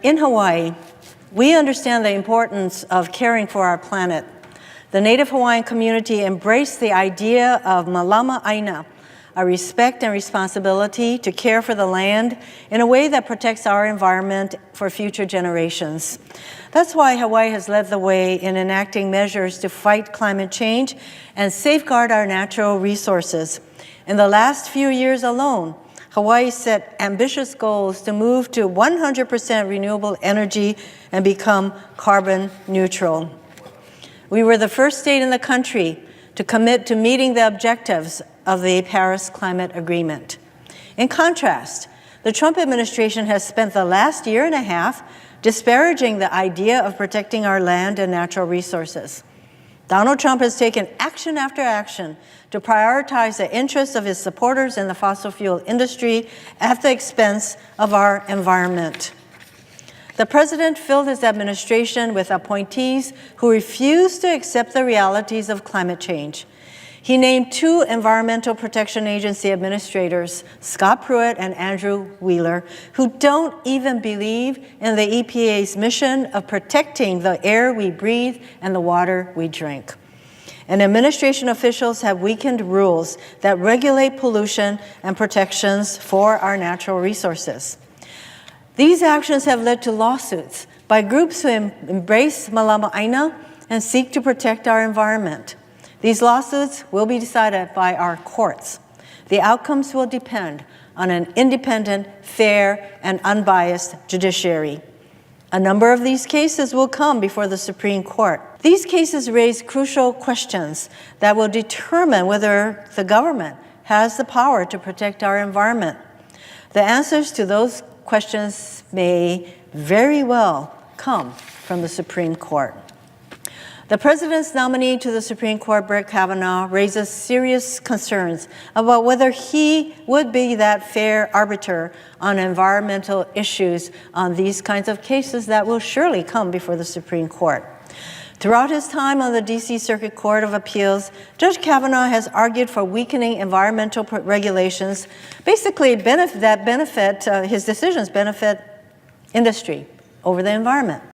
In Hawaii, we understand the importance of caring for our planet. The Native Hawaiian community embraced the idea of malama aina, a respect and responsibility to care for the land in a way that protects our environment for future generations. That's why Hawaii has led the way in enacting measures to fight climate change and safeguard our natural resources. In the last few years alone, Hawaii set ambitious goals to move to 100% renewable energy and become carbon neutral. We were the first state in the country to commit to meeting the objectives of the Paris Climate Agreement. In contrast, the Trump administration has spent the last year and a half disparaging the idea of protecting our land and natural resources. Donald Trump has taken action after action to prioritize the interests of his supporters in the fossil fuel industry at the expense of our environment. The president filled his administration with appointees who refused to accept the realities of climate change. He named 2 Environmental Protection Agency administrators, Scott Pruitt and Andrew Wheeler, who don't even believe in the EPA's mission of protecting the air we breathe and the water we drink. And administration officials have weakened rules that regulate pollution and protections for our natural resources. These actions have led to lawsuits by groups who embrace malama aina and seek to protect our environment. These lawsuits will be decided by our courts. The outcomes will depend on an independent, fair, and unbiased judiciary. A number of these cases will come before the Supreme Court. These cases raise crucial questions that will determine whether the government has the power to protect our environment. The answers to those questions may very well come from the Supreme Court. The president's nominee to the Supreme Court, Brett Kavanaugh, raises serious concerns about whether he would be that fair arbiter on environmental issues on these kinds of cases that will surely come before the Supreme Court. Throughout his time on the D.C. Circuit Court of Appeals, Judge Kavanaugh has argued for weakening environmental regulations, basically his decisions benefit industry over the environment.